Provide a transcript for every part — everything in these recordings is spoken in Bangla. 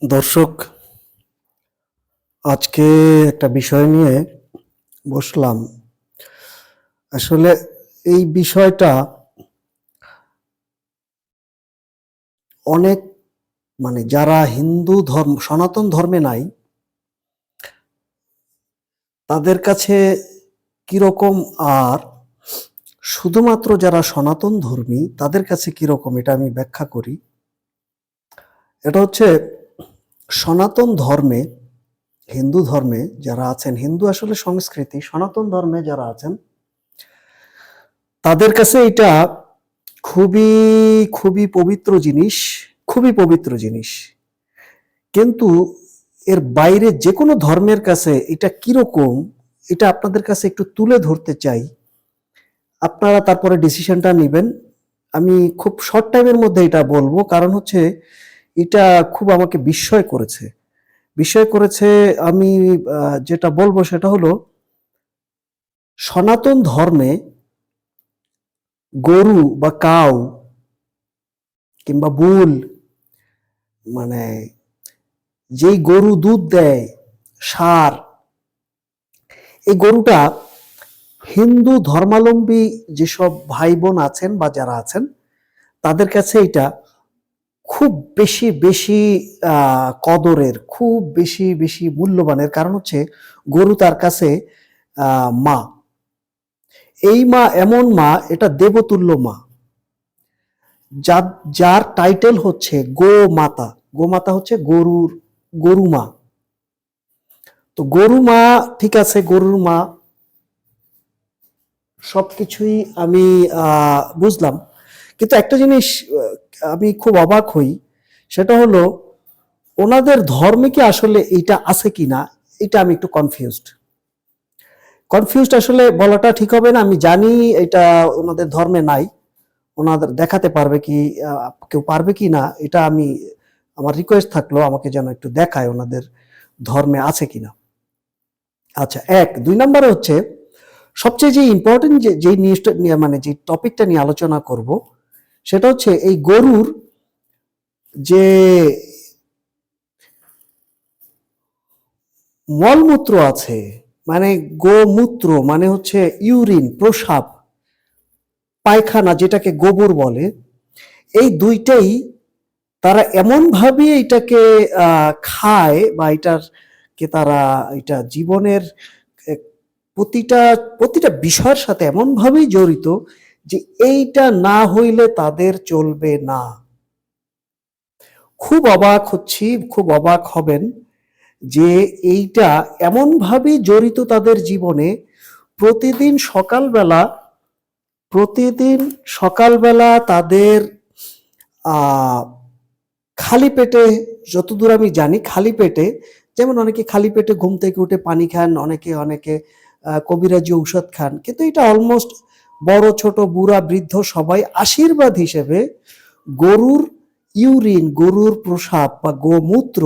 দর্শক, আজকে একটা বিষয় নিয়ে বসলাম। আসলে এই বিষয়টা অনেক যারা হিন্দু ধর্ম সনাতন ধর্মে নাই তাদের কাছে কিরকম, আর শুধুমাত্র যারা সনাতন ধর্মী তাদের কাছে কিরকম, এটা আমি ব্যাখ্যা করি। এটা হচ্ছে সনাতন ধর্মে, হিন্দু ধর্মে যারা আছেন, হিন্দু আসলে সংস্কৃতি, সনাতন ধর্মে যারা আছেন তাদের কাছে এটা খুবই খুবই পবিত্র জিনিস, খুবই পবিত্র জিনিস। কিন্তু এর বাইরে যে কোনো ধর্মের কাছে এটা কিরকম, এটা আপনাদের কাছে একটু তুলে ধরতে চাই। আপনারা তারপরে ডিসিশনটা নেবেন। আমি খুব শর্ট টাইমের মধ্যে এটা বলবো, কারণ হচ্ছে এটা খুব আমাকে বিস্ময় করেছে। আমি যেটা বলবো সেটা হলো, সনাতন ধর্মে গরু বা কাউ কিংবা বুল, মানে যেই গরু দুধ দেয়, ষাঁড়, এই গরুটা হিন্দু ধর্মাবলম্বী যেসব ভাই বোন আছেন বা যারা আছেন তাদের কাছে এটা খুব বেশি বেশি কদরের, খুব বেশি বেশি মূল্যবানের। কারণ হচ্ছে গরু তার কাছে মা। এই মা এমন মা, এটা দেবতুল্য মা, যার যার টাইটেল হচ্ছে গো মাতা। গো মাতা হচ্ছে গরু মা। তো গরু মা, ঠিক আছে, গরুর মা, সবকিছুই আমি বুঝলাম। কিন্তু একটা জিনিস আমি খুব অবাক হই, সেটা হলো ওনাদের ধর্মে কি আসলে এইটা আছে কিনা, এটা আমি একটু কনফিউজড আসলে বলাটা ঠিক হবে না, আমি জানি এটা ওনাদের ধর্মে নাই। ওনাদের দেখাতে পারবে কি, কেউ পারবে কি না, এটা আমি, আমার রিকোয়েস্ট থাকলো আমাকে যেন একটু দেখায় ওনাদের ধর্মে আছে কিনা। আচ্ছা, দুই নম্বরে হচ্ছে সবচেয়ে যে ইম্পর্টেন্ট যে নিউজটা নিয়ে, যে টপিকটা নিয়ে আলোচনা করব, সেটা হচ্ছে এই গরুর যে মলমূত্র আছে, গোমূত্র মানে হচ্ছে ইউরিন, প্রস্রাব, পায়খানা যেটাকে গোবর বলে, এই দুইটাই তারা এমন ভাবে এটাকে খায়, বা তারা এটা জীবনের প্রতিটা প্রতিটা বিষয়ের সাথে এমন ভাবেই জড়িত যে এইটা না হইলে তাদের চলবে না। খুব অবাক হচ্ছি, খুব অবাক হবেন যে এইটা এমন ভাবে জড়িত তাদের জীবনে। প্রতিদিন সকালবেলা প্রতিদিন সকালবেলা তাদের খালি পেটে, যতদূর আমি জানি খালি পেটে, যেমন অনেকে খালি পেটে ঘুম থেকে উঠে পানি খান, অনেকে অনেকে কবিরাজি ঔষধ খান, কিন্তু এটা অলমোস্ট বড় ছোট বুড়া বৃদ্ধ সবাই আশীর্বাদ হিসেবে গরুর ইউরিন, গরুর প্রস্রাব বা গোমূত্র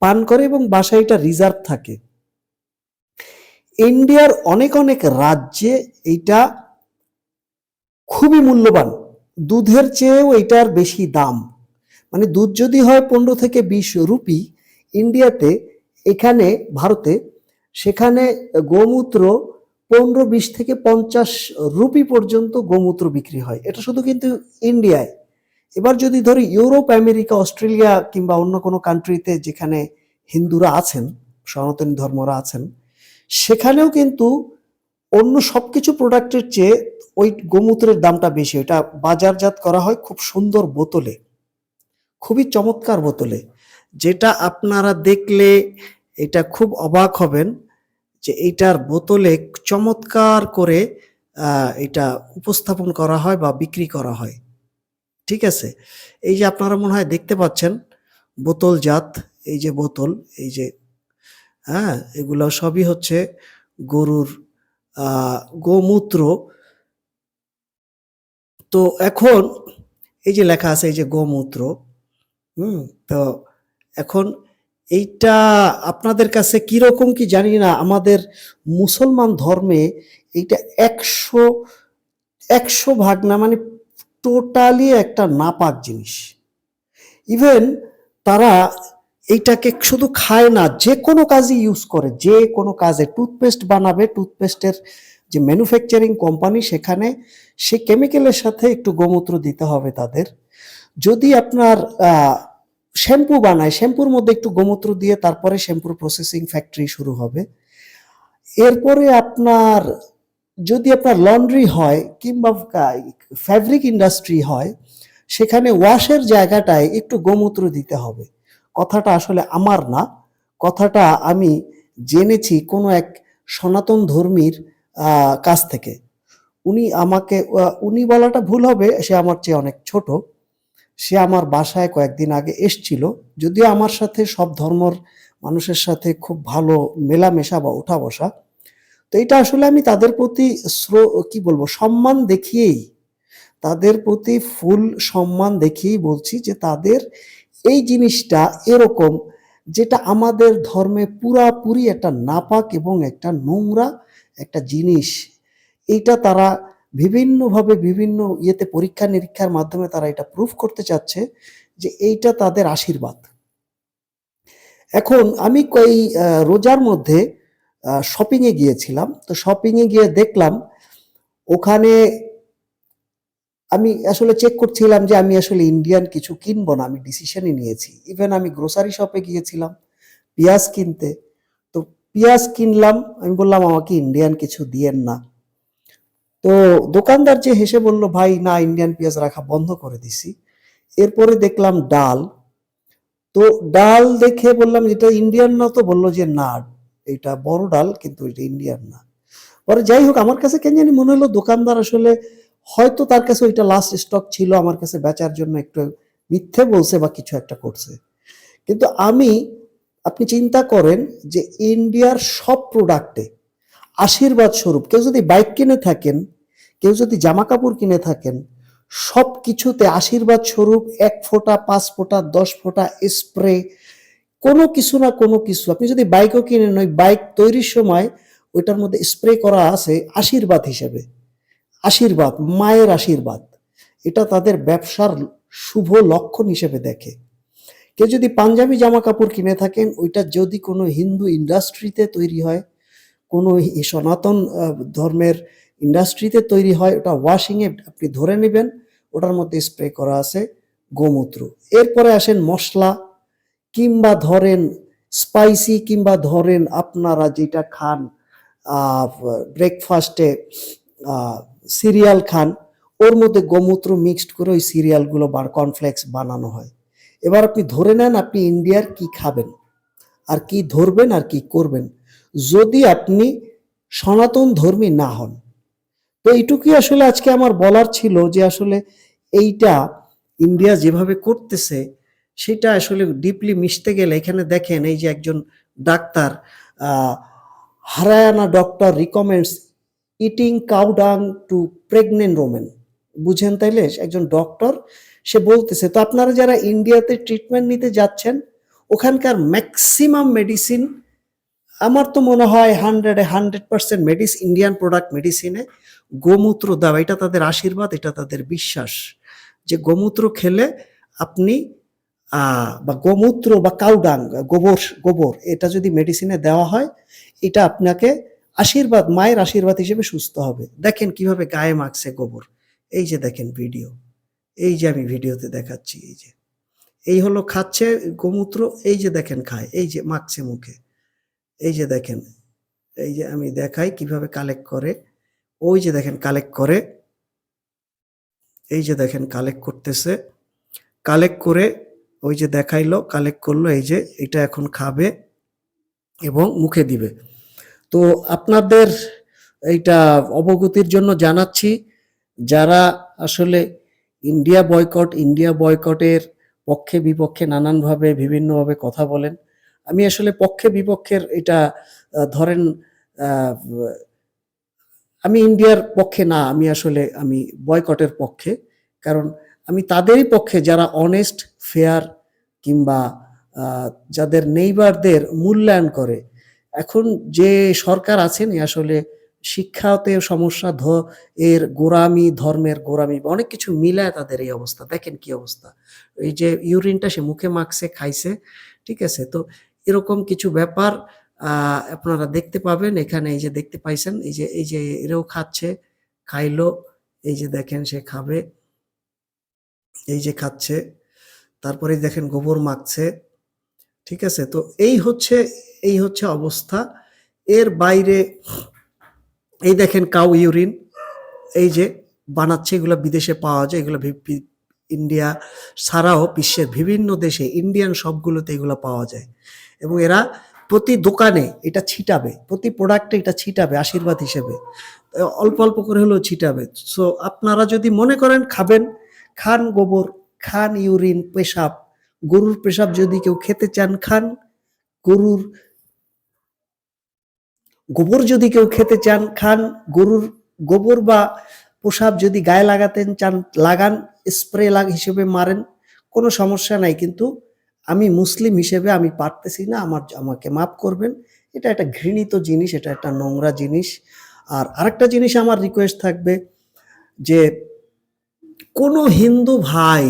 পান করে, এবং বাসায় এটা রিজার্ভ থাকে। ইন্ডিয়ার অনেক অনেক রাজ্যে এইটা খুবই মূল্যবান, দুধের চেয়েও এটার বেশি দাম। দুধ যদি হয় 15 থেকে 20 রুপি ইন্ডিয়াতে, এখানে ভারতে সেখানে গোমূত্র 15-20 থেকে 50 রুপি পর্যন্ত গোমূত্র বিক্রি হয়। এটা শুধু কিন্তু ইন্ডিয়ায়। এবার যদি ধরি ইউরোপ, আমেরিকা, অস্ট্রেলিয়া কিংবা অন্য কোনো কান্ট্রিতে যেখানে হিন্দুরা আছেন, সনাতনী ধর্মরা আছেন, সেখানেও কিন্তু অন্য সবকিছু প্রোডাক্টের চেয়ে ওই গোমূত্রের দামটা বেশি। এটা বাজারজাত করা হয় খুব সুন্দর বোতলে, খুবই চমৎকার বোতলে, যেটা আপনারা দেখলে এটা খুব অবাক হবেন যে এইটার বোতলে চমৎকার করে এটা উপস্থাপন করা হয় বা বিক্রি করা হয়। ঠিক আছে, এই যে আপনারা মনে হয় দেখতে পাচ্ছেন বোতলজাত, এই যে বোতল, এই যে, হ্যাঁ, এগুলো সবই হচ্ছে গরুর গোমূত্র। তো এখন এই যে লেখা আছে, এই যে গোমূত্র, তো এখন এইটা আপনাদের কাছে কিরকম কি জানি না, আমাদের মুসলমান ধর্মে এইটা 100 ভাগ না, টোটালি একটা নাপাক জিনিস। ইভেন তারা এইটাকে শুধু খায় না, যে কোনো কাজে ইউজ করে, যে কোনো কাজে টুথপেস্ট বানাবে, টুথপেস্টের যে ম্যানুফ্যাকচারিং কোম্পানি সেখানে সে কেমিক্যালের সাথে একটু গোমূত্র দিতে হবে তাদের। যদি আপনার শ্যাম্পু বানায়, শ্যাম্পুর মধ্যে একটু গোমূত্র দিয়ে তারপরে শ্যাম্পুর প্রসেসিং ফ্যাক্টরি শুরু হবে। এরপরে আপনার যদি আপনার লন্ড্রি হয় কিংবা ফ্যাব্রিক ইন্ডাস্ট্রি হয়, সেখানে ওয়াশের জায়গাটায় একটু গোমূত্র দিতে হবে। কথাটা আসলে আমার না, কথাটা আমি জেনেছি কোনো এক সনাতন ধর্মীর কাছ থেকে। উনি বলাটা ভুল হবে, সে আমার চেয়ে অনেক ছোট। সে আমার বাসায় কয়েকদিন আগে এসছিল, যদিও আমার সাথে সব ধর্মর মানুষের সাথে খুব ভালো মেলামেশা বা ওঠা বসা। তো এটা আসলে আমি তাদের প্রতি কি বলবো, সম্মান দেখিয়েই, তাদের প্রতি ফুল সম্মান দেখিয়েই বলছি যে তাদের এই জিনিসটা এরকম, যেটা আমাদের ধর্মে পুরাপুরি একটা নাপাক এবং একটা নোংরা একটা জিনিস। এইটা তারা বিভিন্নভাবে বিভিন্ন ইয়েতে পরীক্ষা নিরীক্ষার মাধ্যমে তারা এটা প্রুফ করতে চাচ্ছে যে এইটা তাদের আশীর্বাদ। এখন আমি রোজার মধ্যে শপিংয়ে গিয়েছিলাম। তো শপিংয়ে গিয়ে দেখলাম ওখানে আমি আসলে চেক করছিলাম যে আমি আসলে ইন্ডিয়ান কিছু কিনবো না, আমি ডিসিশনই নিয়েছি। ইভেন আমি গ্রোসারি শপে গিয়েছিলাম পেঁয়াজ কিনতে। তো পেঁয়াজ কিনলাম, আমি বললাম আমাকে ইন্ডিয়ান কিছু দিয়েন না। তো দোকানদার যে হেসে বলল, ভাই না, ইন্ডিয়ান পেঁয়াজ রাখা বন্ধ করে দিছি। এরপরে দেখলাম ডাল। তো ডাল দেখে বললাম এটা ইন্ডিয়ান না, তো বললো যে না, এটা বড় ডাল কিন্তু এটা ইন্ডিয়ান না। পরে যাই হোক, আমার কাছে কেন জানি মনে হলো দোকানদার আসলে হয়তো তার কাছে ওইটা লাস্ট স্টক ছিল, আমার কাছে বেচার জন্য একটু মিথ্যে বলছে বা কিছু একটা করছে। কিন্তু আপনি চিন্তা করেন যে ইন্ডিয়ার সব প্রোডাক্টে আশীর্বাদ স্বরূপ, কেউ যদি বাইক কিনে থাকেন, কেউ যদি জামা কাপড় কিনে থাকেন, সব কিছুতে আশীর্বাদ স্বরূপ 1 ফোঁটা, 5 ফোঁটা, 10 ফোঁটা স্প্রে, কোনো কিছু না কোনো কিছু। আপনি যদি বাইকও কিনেন, ওই বাইক তৈরির সময় ওইটার মধ্যে স্প্রে করা আছে আশীর্বাদ হিসেবে। আশীর্বাদ, মায়ের আশীর্বাদ, এটা তাদের ব্যবসার শুভ লক্ষণ হিসেবে দেখে। কেউ যদি পাঞ্জাবি জামা কাপড় কিনে থাকেন, ওইটা যদি কোনো হিন্দু ইন্ডাস্ট্রিতে তৈরি হয়, কোনো সনাতন ধর্মের ইন্ডাস্ট্রিতে তৈরি হয়, ওটা ওয়াশিংয়ে আপনি ধরে নেবেন ওটার মধ্যে স্প্রে করা আছে গোমূত্র। এরপরে আসেন মশলা, কিংবা ধরেন স্পাইসি, কিংবা ধরেন আপনারা যেটা খান ব্রেকফাস্টে সিরিয়াল খান, ওর মধ্যে গোমূত্র মিক্সড করে ওই সিরিয়ালগুলো কর্নফ্লেক্স বানানো হয়। এবার আপনি ধরে নেন আপনি ইন্ডিয়ার কি খাবেন, আর কি ধরবেন, আর কি করবেন, যদি আপনি সনাতন ধর্মী না হন। তো এইটুকুই আসলে আজকে আমার বলার ছিল যে আসলে এইটা ইন্ডিয়া যেভাবে করতেছে সেটা আসলে ডিপলি মিশতে গেলে, এখানে দেখেন এই যে একজন doctor, Haryana doctor recommends eating cow ডাং টু প্রেগনেন্ট ওমেন। বুঝেন তাইলে, একজন ডক্টর সে বলতেছে। তো আপনারা যারা ইন্ডিয়াতে ট্রিটমেন্ট নিতে যাচ্ছেন, ওখানকার ম্যাক্সিমাম মেডিসিন, আমার তো মনে হয় 100% ইন্ডিয়ান প্রোডাক্ট মেডিসিনে গোমূত্র দেওয়া, এটা তাদের আশীর্বাদ, এটা তাদের বিশ্বাস যে গোমূত্র খেলে আপনি বা গোমূত্র বা কাউডাং, গোবর এটা যদি মেডিসিনে দেওয়া হয়, এটা আপনাকে আশীর্বাদ, মায়ের আশীর্বাদ হিসেবে সুস্থ হবে। দেখেন কিভাবে গায়ে মাখছে গোবর, এই যে দেখেন ভিডিও, এই যে আমি ভিডিওতে দেখাচ্ছি, এই যে এই হলো খাচ্ছে গোমূত্র, এই যে দেখেন খায়, এই যে মাখছে মুখে, এই যে দেখেন, এই যে আমি দেখাই কিভাবে কালেক্ট করে, ওই যে দেখেন কালেক্ট করে, এই যে দেখেন কালেক্ট করতেছে, কালেক্ট করে ওই যে দেখাইলো, কালেক্ট করলো, এই যে এটা এখন খাবে এবং মুখে দিবে। তো আপনাদের এইটা অবগতির জন্য জানাচ্ছি, যারা আসলে ইন্ডিয়া বয়কটের পক্ষে বিপক্ষে নানানভাবে বিভিন্নভাবে কথা বলেন, আমি আসলে পক্ষে বিপক্ষের এটা ধরেন আমি ইন্ডিয়ার পক্ষে না, আমি বয়কটের পক্ষে। কারণ আমি তাদেরই পক্ষে যারা অনেস্ট, ফেয়ার, কিংবা যাদের নেইবারদের মূল্যায়ন করে। এখন যে সরকার আছেন আসলে শিক্ষাতে সমস্যা, এর গোঁড়ামি, ধর্মের গোঁড়ামি বা অনেক কিছু মিলায় তাদের এই অবস্থা। দেখেন কি অবস্থা। এই যে ইউরিনটা সে মুখে মাখছে, খাইছে। ঠিক আছে? তো এরকম কিছু ব্যাপার আপনারা দেখতে পাবেন। এখানে এই যে দেখতে পাইছেন, এই যে এরাও খাচ্ছে, খাইলো। এই যে দেখেন সে খাবে। এই যে খাচ্ছে। তারপরে দেখেন গোবর মাখছে। ঠিক আছে? তো এই হচ্ছে অবস্থা। এর বাইরে এই দেখেন কাউ ইউরিন, এই যে বানাচ্ছে, এগুলা বিদেশে পাওয়া যায়। এগুলা ইন্ডিয়া ছাড়াও বিশ্বের বিভিন্ন দেশে, ইন্ডিয়ান সবগুলোতে এগুলা পাওয়া যায়। এবং এরা প্রতি দোকানে এটা ছিটাবে, প্রতি প্রোডাক্টে এটা ছিটাবে আশীর্বাদ হিসেবে। অল্প, অল্প করে হলেও ছিটাবে। সো আপনারা যদি মনে করেন খাবেন, খান গোবর, খান ইউরিন, পেশাব। গরুর পেশাব যদি কেউ খেতে চান খান। গরুর গোবর যদি কেউ খেতে চান খান। গরুর গোবর বা প্রসাব যদি গায়ে লাগাতে চান লাগান, স্প্রে হিসেবে মারেন, কোনো সমস্যা নাই। কিন্তু আমি মুসলিম হিসেবে আমি পারতেছি না, আমাকে মাফ করবেন। এটা একটা ঘৃণিত জিনিস, এটা একটা নোংরা জিনিস। আর আরেকটা জিনিস আমার রিকোয়েস্ট থাকবে যে কোনো হিন্দু ভাই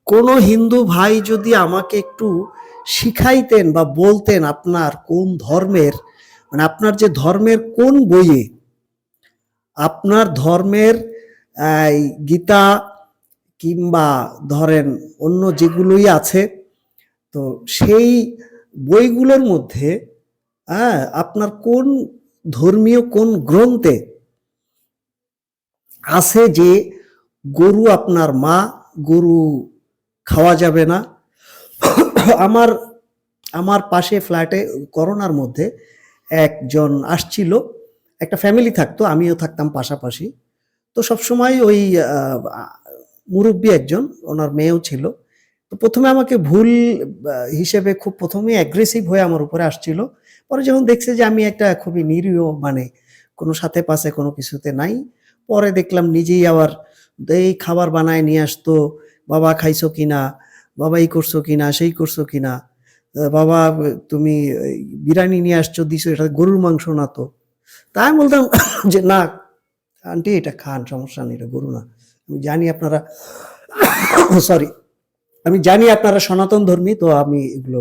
কোনো হিন্দু ভাই যদি আমাকে একটু শিখাইতেন বা বলতেন আপনার কোন ধর্মের, মানে আপনার যে ধর্মের কোন বইয়ে, আপনার ধর্মের গীতা কিংবা ধরেন অন্য যেগুলোই আছে, তো সেই বইগুলোর মধ্যে আপনার কোন ধর্মীয় কোন গ্রন্থে আছে যে গরু আপনার মা, গরু খাওয়া যাবে না। আমার আমার পাশে ফ্ল্যাটে করোনার মধ্যে একজন আসছিল, একটা ফ্যামিলি থাকতো, আমিও থাকতাম পাশাপাশি। তো সবসময় ওই মুরব্বী একজন, ওনার মেয়েও ছিল। তো প্রথমে আমাকে ভুল হিসেবে খুব প্রথমেই অ্যাগ্রেসিভ হয়ে আমার উপরে আসছিল। পরে যখন দেখছে যে আমি একটা খুবই নিরীহ, মানে কোনো সাথে পাশে কোনো কিছুতে নাই, পরে দেখলাম নিজেই আবার এই খাবার বানায় নিয়ে আসতো। বাবা খাইছো কিনা, বাবা এই করছো কিনা, সেই করছো কিনা, বাবা তুমি বিরিয়ানি নিয়ে আসছো, দিছো, এটা গরুর মাংস না তো। তাই আমি বলতাম যে না আন্টি, এটা খান, সমস্যা নেই, এটা গরু না। আমি জানি আপনারা সরি, আমি জানি আপনারা সনাতন ধর্মী, তো আমি এগুলো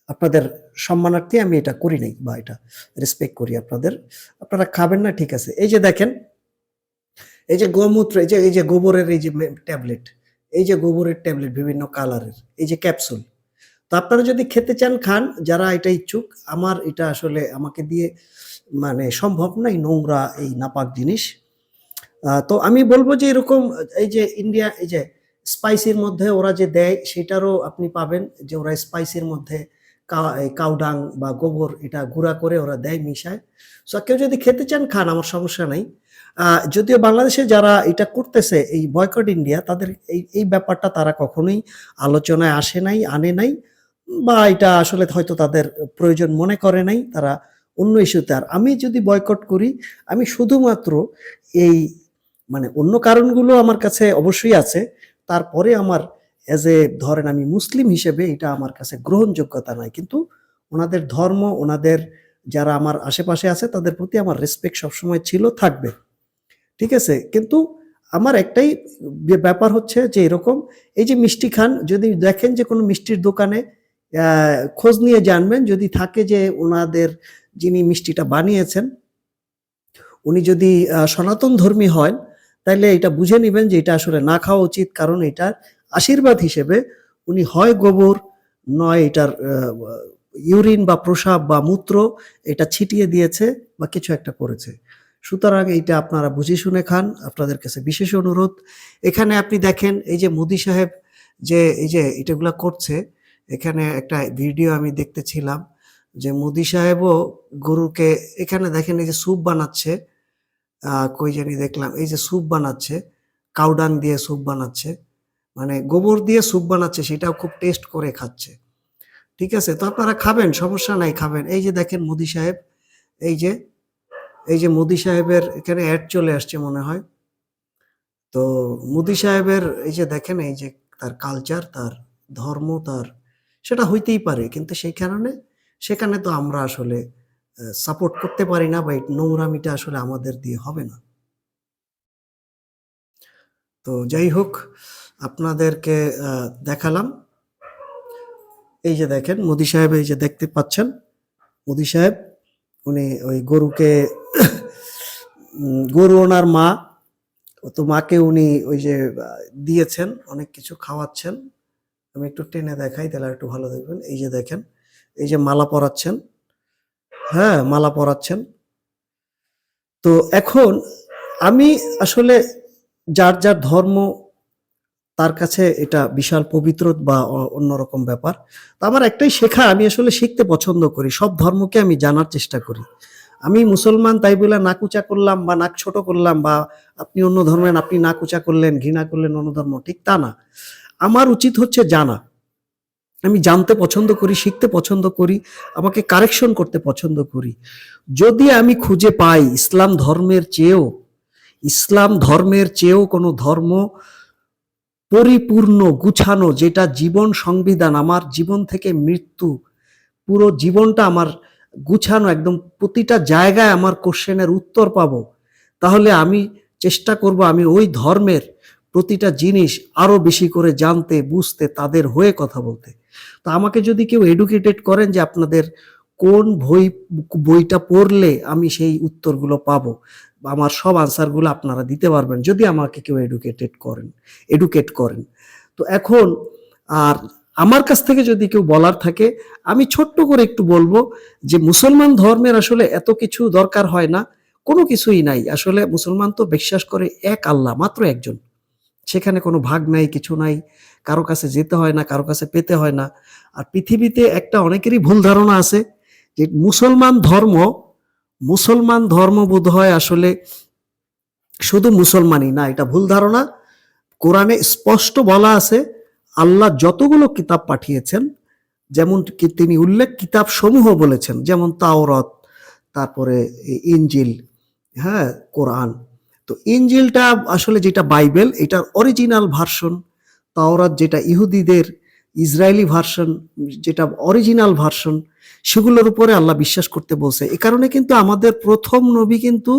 আপনাদের সম্মানার্থে আমি এটা করি নাই, বা এটা রেসপেক্ট করি আপনাদের। আপনারা খাবেন না, ঠিক আছে। এই যে দেখেন, এই যে গোমূত্র, এই যে গোবরের এই যে ট্যাবলেট, এই যে গোবরের ট্যাবলেট বিভিন্ন কালারের, এই যে ক্যাপসুল। তো আপনারা যদি খেতে চান খান, যারা এটা ইচ্ছুক। আমার এটা আসলে আমাকে দিয়ে মানে সম্ভব নাই, নোংরা এই নাপাক জিনিস। তো আমি বলবো যে এরকম এই যে ইন্ডিয়া, এই যে স্পাইসির মধ্যে ওরা যে দেয় সেটারও আপনি পাবেন, যে ওরা স্পাইসির মধ্যে কাউডাং বা গোবর এটা গুঁড়া করে ওরা দেয়, মিশায়। সো কেউ যদি খেতে চান খান, আমার সমস্যা নাই। যদিও বাংলাদেশে যারা এটা করতেছে, এই বয়কট ইন্ডিয়া, তাদের এই ব্যাপারটা তারা কখনোই আলোচনায় আনে নাই, বা এটা আসলে হয়তো তাদের প্রয়োজন মনে করে নাই, তারা অন্য ইস্যুতে। আর আমি যদি বয়কট করি, আমি শুধুমাত্র এই মানে অন্য কারণগুলো আমার কাছে অবশ্যই আছে। তারপরে আমার ধরেন আমি মুসলিম হিসেবে এটা আমার কাছে গ্রহণযোগ্যতা নাই। কিন্তু ওনাদের ধর্ম, ওনাদের যারা আমার আশেপাশে আছে তাদের প্রতি আমার রেসপেক্ট সবসময় ছিল, থাকবে। ঠিক আছে? কিন্তু আমার একটাই ব্যাপার হচ্ছে যে এরকম, এই যে মিষ্টি খান, যদি দেখেন যে কোনো মিষ্টির দোকানে খোঁজ নিয়ে জানবেন, যদি থাকে যে ওনাদের যিনি মিষ্টিটা বানিয়েছেন উনি যদি সনাতন ধর্মী হন, তাইলে এটা বুঝে নিবেন যে এটা আসলে না খাওয়া উচিত। কারণ এটার আশীর্বাদ হিসেবে উনি হয় গোবর, নয় এটার ইউরিন বা প্রসাব বা মূত্র এটা ছিটিয়ে দিয়েছে বা কিছু একটা করেছে। সুতরাং এইটা আপনারা বুঝে শুনে খান, আপনাদের কাছে বিশেষ অনুরোধ। এখানে আপনি দেখেন এই যে মোদি সাহেব যে এই যে এটাগুলা করছে, এখানে একটা ভিডিও আমি দেখতেছিলাম যে মোদি সাহেবও গরুকে, এখানে দেখেন এই যে স্যুপ বানাচ্ছে, কই জানি দেখলাম, এই যে স্যুপ বানাচ্ছে, কাউডাং দিয়ে স্যুপ বানাচ্ছে, মানে গোবর দিয়ে স্যুপ বানাচ্ছে, সেটাও খুব টেস্ট করে খাচ্ছে। ঠিক আছে? তো আপনারা খাবেন, সমস্যা নাই, খাবেন। এই যে দেখেন মোদি সাহেব, এই যে মোদি সাহেবের এখানে অ্যাড চলে আসছে মনে হয়। তো মোদি সাহেবের এই যে দেখেন, এই যে তার কালচার, তার ধর্ম, তার সেটা হইতেই পারে, কিন্তু সেই কারণে সেখানে তো আমরা আসলে সাপোর্ট করতে পারি না, বা এই নোংরামিটা আসলে আমাদের দিয়ে হবে না। তো যাই হোক, আপনাদেরকে দেখালাম। এই যে দেখেন মোদি সাহেব, এই যে দেখতে পাচ্ছেন মোদি সাহেব, উনি ওই গরুকে গরু ওনার মা, তো মাকে উনি ওই যে দিয়েছেন, অনেক কিছু খাওয়াচ্ছেন। আমি একটু টেনে দেখাই, তাহলে একটু ভালো দেখবেন। এই যে দেখেন, এই যে মালা পরাচ্ছেন, হ্যাঁ মালা পরাচ্ছেন। তো এখন আমি আসলে, যার যার ধর্ম তার কাছে এটা বিশাল পবিত্র বা অন্যরকম ব্যাপার। তো আমার একটাই শেখা, আমি আসলে শিখতে পছন্দ করি, সব ধর্মকে আমি জানার চেষ্টা করি। আমি মুসলমান তাই বলে নাক উঁচা করলাম বা নাক ছোট করলাম, বা আপনি অন্য ধর্মের আপনি নাক উঁচা করলেন, ঘৃণা করলেন অন্য ধর্ম, ঠিক তা না। আমার উচিত হচ্ছে জানা। আমি জানতে পছন্দ করি, শিখতে পছন্দ করি, আমাকে কারেকশন করতে পছন্দ করি। যদি আমি খুঁজে পাই ইসলাম ধর্মের চেয়েও কোনো ধর্ম পরিপূর্ণ, গুছানো, যেটা জীবন সংবিধান, আমার জীবন থেকে মৃত্যু, পুরো জীবনটা আমার গুছানো, একদম প্রতিটা জায়গায় আমার কোশ্চেনের উত্তর পাবো, তাহলে আমি চেষ্টা করব আমি ওই ধর্মের প্রতিটা জিনিস আরো বেশি করে জানতে, বুঝতে, তাদের হয়ে কথা বলতে। তো আমাকে যদি কেউ এডুকেটেড করেন যে আপনাদের কোন বইটা পড়লে আমি সেই উত্তরগুলো পাবো, আমার সব আনসারগুলো আপনারা দিতে পারবেন, যদি আমাকে কেউ এডুকেট করেন। তো এখন আর আমার কাছ থেকে যদি কেউ বলার থাকে, আমি ছোট্ট করে একটু বলবো যে মুসলমান ধর্মের আসলে এত কিছু দরকার হয় না, কোনো কিছুই নাই। আসলে মুসলমান তো বিশ্বাস করে এক আল্লাহ, মাত্র একজন, সেখানে কোনো ভাগ নাই, কিছু নাই, কারো কাছে যেতে হয় না, কারো কাছে পেতে হয় না। আর পৃথিবীতে একটা অনেকেরই ভুল ধারণা আছে যে মুসলমান ধর্ম বোধ হয় আসলে শুধু মুসলমানই না, এটা ভুল ধারণা। কোরআনে স্পষ্ট বলা আছে আল্লাহ যতগুলো কিতাব পাঠিয়েছেন, যেমন তিনি কিতাব সমূহ বলেছেন, যেমন তাওরাত, তারপরে ইনজিল, হ্যাঁ কোরআন। তো ইনজিলটা আসলে যেটা বাইবেল, এটার অরিজিনাল ভার্সন, তাওরাত যেটা ইহুদিদের ইসরায়েলি ভার্সন, যেটা অরিজিনাল ভার্সন, সেগুলোর উপরে আল্লাহ বিশ্বাস করতে বলছে। এ কারণে কিন্তু আমাদের প্রথম নবী কিন্তু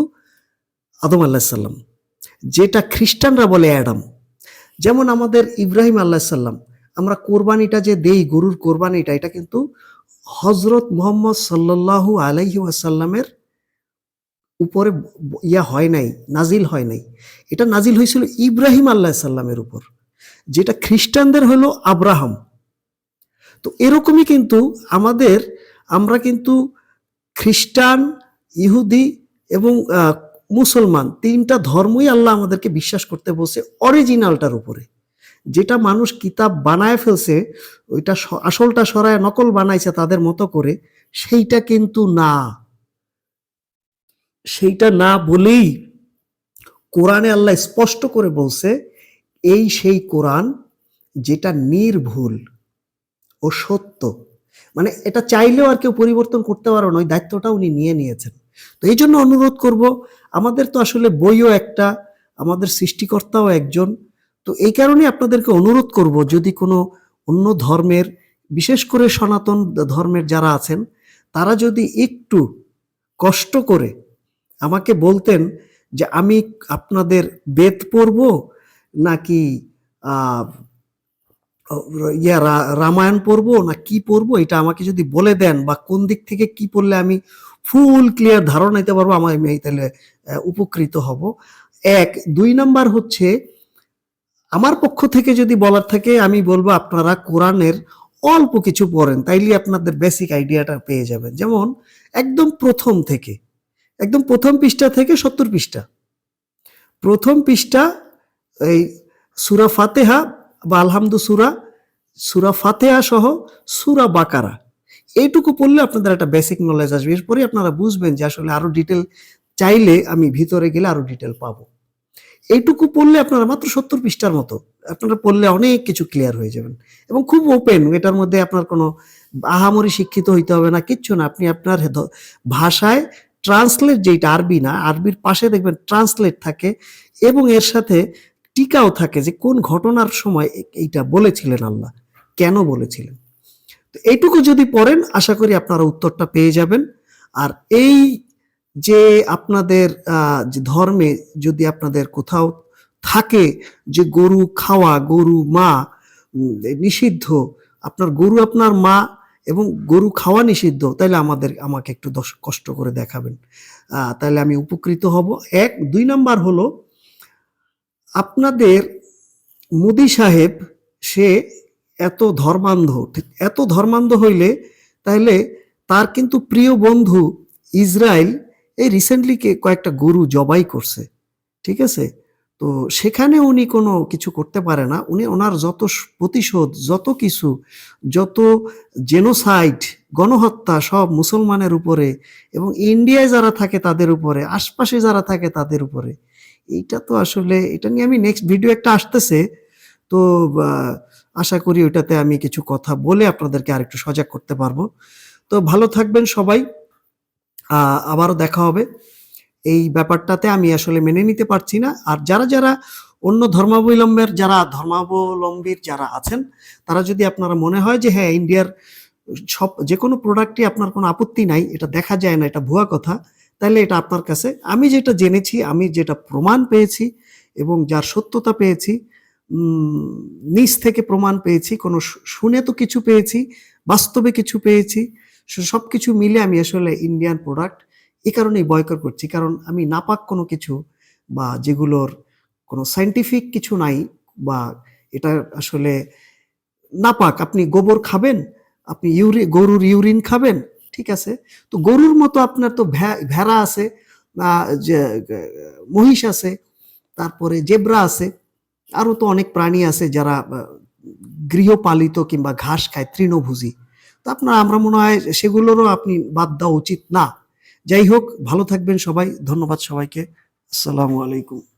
আদম আলাইহিস সালাম, যেটা খ্রিস্টানরা বলে অ্যাডাম। যেমন আমাদের ইব্রাহিম আলাইহিস সালাম, আমরা কোরবানিটা যে দেই, গরুর কোরবানিটা, এটা কিন্তু হযরত মুহাম্মদ সাল্লাল্লাহু আলাইহি ওয়াসাল্লামের উপরে হয় নাই, নাজিল হয় নাই। এটা নাজিল হয়েছিল ইব্রাহিম আলাইহিস সালামের উপর, যেটা খ্রিস্টানদের হলো আব্রাহাম। তো এরকমই কিন্তু আমরা কিন্তু খ্রিস্টান, ইহুদি এবং মুসলমান, তিনটা ধর্মই আল্লাহ আমাদেরকে বিশ্বাস করতে বলছে অরিজিনালটার উপরে। যেটা মানুষ কিতাব বানায় ফেলছে, ওইটা আসলটা সরায় নকল বানাইছে তাদের মতো করে, সেইটা কিন্তু না। সেইটা না বলেই কোরআনে আল্লাহ স্পষ্ট করে বলছে, এই সেই কোরআন যেটা নির্ভুল ও সত্য। মানে এটা চাইলেও আর কেউ পরিবর্তন করতে পারো না, ওই দায়িত্বটা উনি নিয়ে নিয়েছেন। তো এই জন্য অনুরোধ করব, আমাদের তো আসলে বইও একটা, আমাদের সৃষ্টিকর্তাও একজন। তো এই কারণে আপনাদেরকে অনুরোধ করব, যদি কোনো অন্য ধর্মের, বিশেষ করে সনাতন ধর্মের যারা আছেন, তারা যদি একটু কষ্ট করে আমাকে বলতেন যে আমি আপনাদের বেদ পড়ব নাকি আহ রামায়ণ পড়বো না কি পড়বো, এটা আমাকে যদি বলে দেন, বা কোন দিক থেকে কি পড়লে আমি ফুল ক্লিয়ার ধারণা নিতে পারবো, আমি তাহলে উপকৃত হব। এক, 2 নাম্বার হচ্ছে, আমার পক্ষ থেকে যদি বলার থাকে, আমি বলবো আপনারা কোরআনের অল্প কিছু পড়েন, তাইলে আপনাদের বেসিক আইডিয়াটা পেয়ে যাবেন। যেমন একদম প্রথম পৃষ্ঠা থেকে 70 পৃষ্ঠা, প্রথম পৃষ্ঠা, এই সূরা ফাতিহা বা আলহামদু সূরা ফাতিহা সহ সূরা বাকারা, এইটুকু পড়লে আপনাদের একটা বেসিক নলেজ আসবে। এরপরে আপনারা বুঝবেন যে আসলে আরো ডিটেল চাইলে আমি ভিতরে গেলে আরো ডিটেল পাবো। এইটুকু পড়লে আপনারা, মাত্র 70 পৃষ্ঠার মতো, আপনারা পড়লে অনেক কিছু ক্লিয়ার হয়ে যাবেন, এবং খুব ওপেন। এটার মধ্যে আপনার কোনো আহামরি শিক্ষিত হইতে হবে না, কিচ্ছু না। আপনি আপনার ভাষায় ট্রান্সলেট, যেটা আরবি না, আরবির পাশে দেখবেন ট্রান্সলেট থাকে, এবং এর সাথে টিকাও থাকে যে কোন ঘটনার সময় এইটা বলেছিলেন আল্লাহ, কেন বলেছিলেন। তো এইটুকু যদি পড়েন, আশা করি আপনারা উত্তরটা পেয়ে যাবেন। আর এই যে আপনাদের যে ধর্মে যদি আপনাদের কোথাও থাকে যে গরু খাওয়া, গরু মা নিষিদ্ধ, আপনার গরু আপনার মা এবং গরু খাওয়া নিষিদ্ধ, তাহলে আমাকে একটু কষ্ট করে দেখাবেন, তাহলে আমি উপকৃত হব। 2 নাম্বার হলো আপনাদের মোদি সাহেব, সে এত ধর্মান্ধ, এত ধর্মান্ধ হইলে তাহলে তার কিন্তু প্রিয় বন্ধু ইসরায়েল এই রিসেন্টলি কয়েকটা গরু জবাই করছে, ঠিক আছে? তো সেখানে উনি কোনো কিছু করতে পারে না। উনি ওনার যত প্রতিশোধ, যত কিছু, যত জেনোসাইড, গণহত্যা সব মুসলমানের উপরে এবং ইন্ডিয়ায় যারা থাকে তাদের উপরে, আশপাশে যারা থাকে তাদের উপরে। এইটা তো আসলে, এটা নিয়ে আমি নেক্সট ভিডিও একটা আসতেছে, তো আশা করি ওইটাতে আমি কিছু কথা বলে আপনাদেরকে আরেকটু সজাগ করতে পারবো। তো ভালো থাকবেন সবাই, আবারও দেখা হবে। এই ব্যাপারটাতে আমি আসলে মেনে নিতে পারছি না। আর যারা যারা অন্য ধর্মাবলম্বীর যারা আছেন, তারা যদি আপনারা মনে হয় যে হ্যাঁ ইন্ডিয়ার সব যে কোনো প্রোডাক্টই আপনার কোনো আপত্তি নাই, এটা দেখা যায় না, এটা ভুয়া কথা, তাহলে এটা আপনার কাছে। আমি যেটা জেনেছি, আমি যেটা প্রমাণ পেয়েছি এবং যার সত্যতা পেয়েছি, নিজ থেকে প্রমাণ পেয়েছি, কোনো শুনে তো কিছু পেয়েছি, বাস্তবে কিছু পেয়েছি, সব কিছু মিলে আমি আসলে ইন্ডিয়ান প্রোডাক্ট এই কারণেই বয়কট করছি, কারণ আমি নাপাক কোনো কিছু বা যেগুলোর কোনো সায়েন্টিফিক কিছু নাই, বা এটা আসলে নাপাক। আপনি গোবর খাবেন, আপনি গরুর ইউরিন খাবেন, ঠিক আছে? তো গরুর মতো আপনার তো ভেড়া আছে, যে মহিষ আছে, তারপরে জেব্রা আছে, আরো তো অনেক প্রাণী আছে যারা গৃহপালিত কিংবা ঘাস খায়, তৃণভোজী। তো আমরা মনে হয় সেগুলোরও আপনি বাদ দেওয়া উচিত না। যাই হোক, ভালো থাকবেন সবাই, ধন্যবাদ সবাইকে, আসসালামু আলাইকুম।